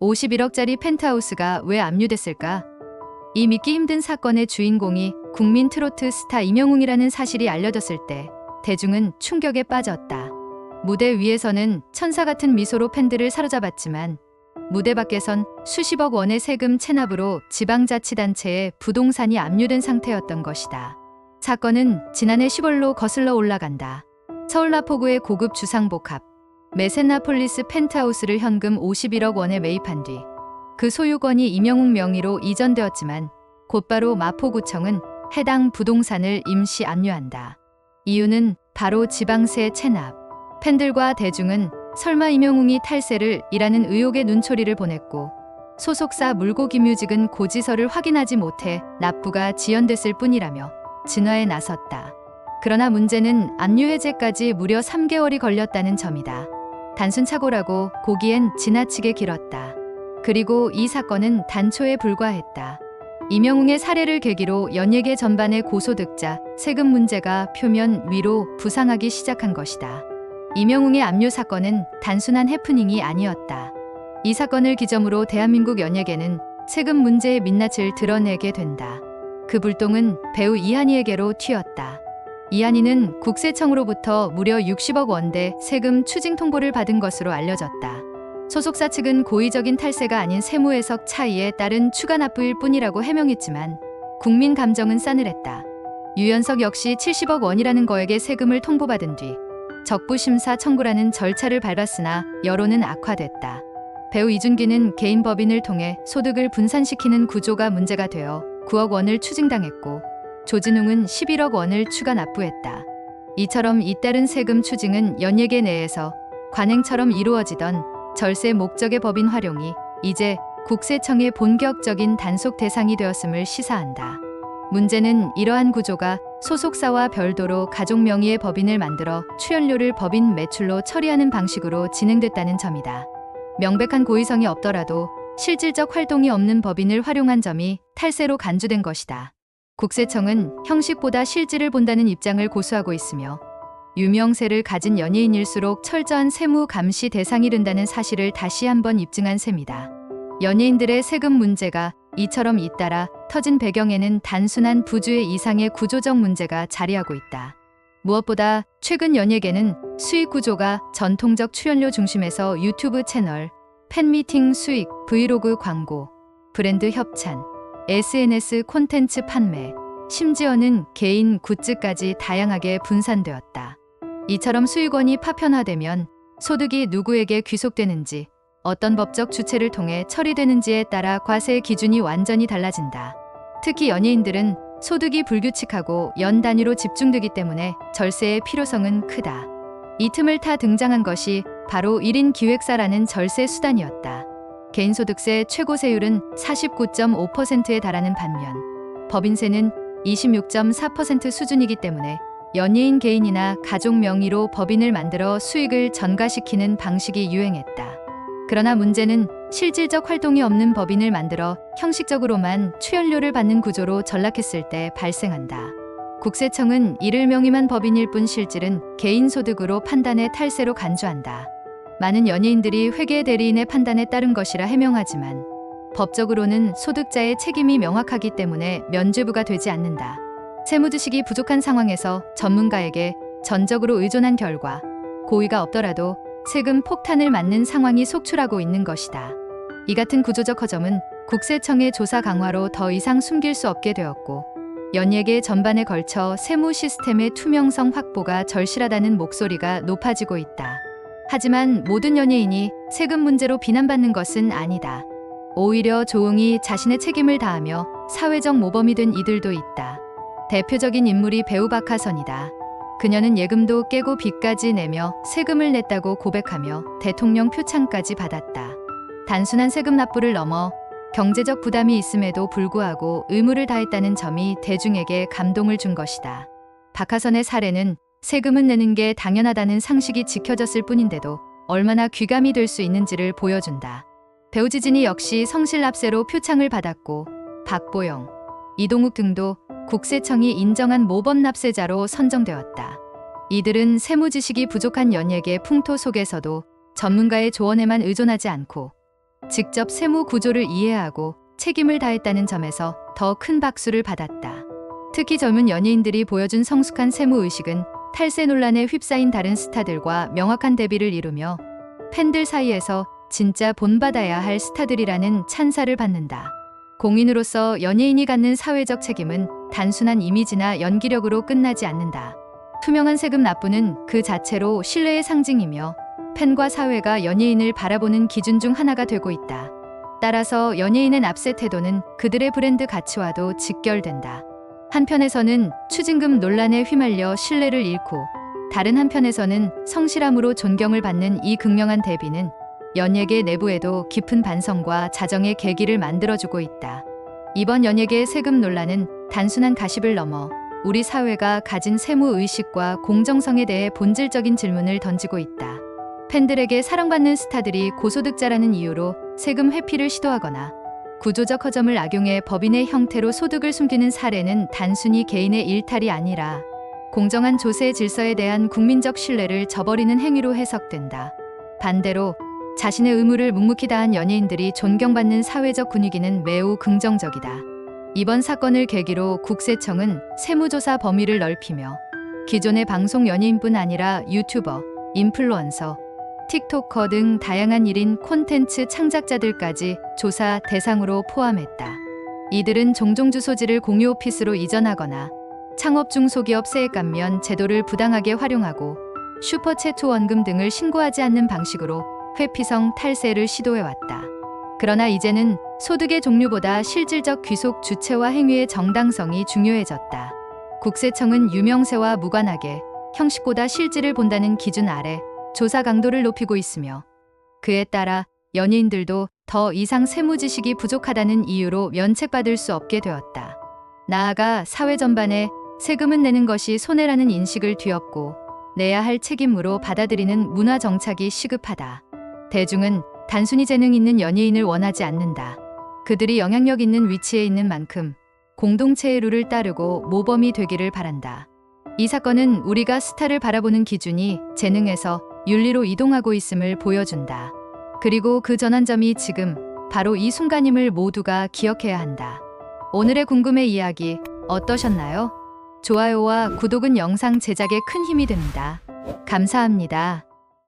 51억짜리 펜트하우스가 왜 압류됐을까? 이 믿기 힘든 사건의 주인공이 국민 트로트 스타 임영웅이라는 사실이 알려졌을 때 대중은 충격에 빠졌다. 무대 위에서는 천사 같은 미소로 팬들을 사로잡았지만 무대 밖에선 수십억 원의 세금 체납으로 지방자치단체에 부동산이 압류된 상태였던 것이다. 사건은 지난해 10월로 거슬러 올라간다. 서울 마포구의 고급 주상복합 메세나폴리스 펜트하우스를 현금 51억 원에 매입한 뒤 그 소유권이 임영웅 명의로 이전되었지만 곧바로 마포구청은 해당 부동산을 임시 압류한다. 이유는 바로 지방세 체납. 팬들과 대중은 설마 임영웅이 탈세를 이라는 의혹의 눈초리를 보냈고 소속사 물고기뮤직은 고지서를 확인하지 못해 납부가 지연됐을 뿐이라며 진화에 나섰다. 그러나 문제는 압류 해제까지 무려 3개월이 걸렸다는 점이다. 단순 착오라고 보기엔 지나치게 길었다. 그리고 이 사건은 단초에 불과했다. 임영웅의 사례를 계기로 연예계 전반의 고소득자, 세금 문제가 표면 위로 부상하기 시작한 것이다. 임영웅의 압류 사건은 단순한 해프닝이 아니었다. 이 사건을 기점으로 대한민국 연예계는 세금 문제의 민낯을 드러내게 된다. 그 불똥은 배우 이한희에게로 튀었다. 이한희는 국세청으로부터 무려 60억 원대 세금 추징 통보를 받은 것으로 알려졌다. 소속사 측은 고의적인 탈세가 아닌 세무 해석 차이에 따른 추가 납부일 뿐이라고 해명했지만 국민 감정은 싸늘했다. 유연석 역시 70억 원이라는 거액의 세금을 통보받은 뒤 적부심사 청구라는 절차를 밟았으나 여론은 악화됐다. 배우 이준기는 개인 법인을 통해 소득을 분산시키는 구조가 문제가 되어 9억 원을 추징당했고 조진웅은 11억 원을 추가 납부했다. 이처럼 잇따른 세금 추징은 연예계 내에서 관행처럼 이루어지던 절세 목적의 법인 활용이 이제 국세청의 본격적인 단속 대상이 되었음을 시사한다. 문제는 이러한 구조가 소속사와 별도로 가족 명의의 법인을 만들어 출연료를 법인 매출로 처리하는 방식으로 진행됐다는 점이다. 명백한 고의성이 없더라도 실질적 활동이 없는 법인을 활용한 점이 탈세로 간주된 것이다. 국세청은 형식보다 실질을 본다는 입장을 고수하고 있으며 유명세를 가진 연예인일수록 철저한 세무 감시 대상이 된다는 사실을 다시 한번 입증한 셈이다. 연예인들의 세금 문제가 이처럼 잇따라 터진 배경에는 단순한 부주의 이상의 구조적 문제가 자리하고 있다. 무엇보다 최근 연예계는 수익 구조가 전통적 출연료 중심에서 유튜브 채널, 팬미팅 수익, 브이로그 광고, 브랜드 협찬, SNS 콘텐츠 판매, 심지어는 개인 굿즈까지 다양하게 분산되었다. 이처럼 수익원이 파편화되면 소득이 누구에게 귀속되는지, 어떤 법적 주체를 통해 처리되는지에 따라 과세 기준이 완전히 달라진다. 특히 연예인들은 소득이 불규칙하고 연 단위로 집중되기 때문에 절세의 필요성은 크다. 이 틈을 타 등장한 것이 바로 1인 기획사라는 절세 수단이었다. 개인소득세 최고세율은 49.5%에 달하는 반면 법인세는 26.4% 수준이기 때문에 연예인 개인이나 가족 명의로 법인을 만들어 수익을 전가시키는 방식이 유행했다. 그러나 문제는 실질적 활동이 없는 법인을 만들어 형식적으로만 출연료를 받는 구조로 전락했을 때 발생한다. 국세청은 이를 명의만 법인일 뿐 실질은 개인 소득으로 판단해 탈세로 간주한다. 많은 연예인들이 회계 대리인의 판단에 따른 것이라 해명하지만 법적으로는 소득자의 책임이 명확하기 때문에 면죄부가 되지 않는다. 세무지식이 부족한 상황에서 전문가에게 전적으로 의존한 결과 고의가 없더라도 세금 폭탄을 맞는 상황이 속출하고 있는 것이다. 이 같은 구조적 허점은 국세청의 조사 강화로 더 이상 숨길 수 없게 되었고 연예계 전반에 걸쳐 세무 시스템의 투명성 확보가 절실하다는 목소리가 높아지고 있다. 하지만 모든 연예인이 세금 문제로 비난받는 것은 아니다. 오히려 조용히 자신의 책임을 다하며 사회적 모범이 된 이들도 있다. 대표적인 인물이 배우 박하선이다. 그녀는 예금도 깨고 빚까지 내며 세금을 냈다고 고백하며 대통령 표창까지 받았다. 단순한 세금 납부를 넘어 경제적 부담이 있음에도 불구하고 의무를 다했다는 점이 대중에게 감동을 준 것이다. 박하선의 사례는 세금은 내는 게 당연하다는 상식이 지켜졌을 뿐인데도 얼마나 귀감이 될 수 있는지를 보여준다. 배우 지진이 역시 성실납세로 표창을 받았고 박보영, 이동욱 등도 국세청이 인정한 모범 납세자로 선정되었다. 이들은 세무 지식이 부족한 연예계 풍토 속에서도 전문가의 조언에만 의존하지 않고 직접 세무 구조를 이해하고 책임을 다했다는 점에서 더 큰 박수를 받았다. 특히 젊은 연예인들이 보여준 성숙한 세무 의식은 탈세 논란에 휩싸인 다른 스타들과 명확한 대비를 이루며 팬들 사이에서 진짜 본받아야 할 스타들이라는 찬사를 받는다. 공인으로서 연예인이 갖는 사회적 책임은 단순한 이미지나 연기력으로 끝나지 않는다. 투명한 세금 납부는 그 자체로 신뢰의 상징이며 팬과 사회가 연예인을 바라보는 기준 중 하나가 되고 있다. 따라서 연예인의 납세 태도는 그들의 브랜드 가치와도 직결된다. 한편에서는 추징금 논란에 휘말려 신뢰를 잃고 다른 한편에서는 성실함으로 존경을 받는 이 극명한 대비는 연예계 내부에도 깊은 반성과 자정의 계기를 만들어주고 있다. 이번 연예계의 세금 논란은 단순한 가십을 넘어 우리 사회가 가진 세무 의식과 공정성에 대해 본질적인 질문을 던지고 있다. 팬들에게 사랑받는 스타들이 고소득자라는 이유로 세금 회피를 시도하거나 구조적 허점을 악용해 법인의 형태로 소득을 숨기는 사례는 단순히 개인의 일탈이 아니라 공정한 조세 질서에 대한 국민적 신뢰를 저버리는 행위로 해석된다. 반대로 자신의 의무를 묵묵히 다한 연예인들이 존경받는 사회적 분위기는 매우 긍정적이다. 이번 사건을 계기로 국세청은 세무조사 범위를 넓히며 기존의 방송 연예인뿐 아니라 유튜버, 인플루언서, 틱토커 등 다양한 1인 콘텐츠 창작자들까지 조사 대상으로 포함했다. 이들은 종종 주소지를 공유 오피스로 이전하거나 창업 중 소기업 세액 감면 제도를 부당하게 활용하고 슈퍼챗 후원금 등을 신고하지 않는 방식으로 회피성 탈세를 시도해왔다. 그러나 이제는 소득의 종류보다 실질적 귀속 주체와 행위의 정당성이 중요해졌다. 국세청은 유명세와 무관하게 형식보다 실질을 본다는 기준 아래 조사 강도를 높이고 있으며 그에 따라 연예인들도 더 이상 세무 지식이 부족하다는 이유로 면책받을 수 없게 되었다. 나아가 사회 전반에 세금은 내는 것이 손해라는 인식을 뒤엎고 내야 할 책임으로 받아들이는 문화 정착이 시급하다. 대중은 단순히 재능 있는 연예인을 원하지 않는다. 그들이 영향력 있는 위치에 있는 만큼 공동체의 룰을 따르고 모범이 되기를 바란다. 이 사건은 우리가 스타를 바라보는 기준이 재능에서 윤리로 이동하고 있음을 보여준다. 그리고 그 전환점이 지금 바로 이 순간임을 모두가 기억해야 한다. 오늘의 궁금해 이야기 어떠셨나요? 좋아요와 구독은 영상 제작에 큰 힘이 됩니다. 감사합니다.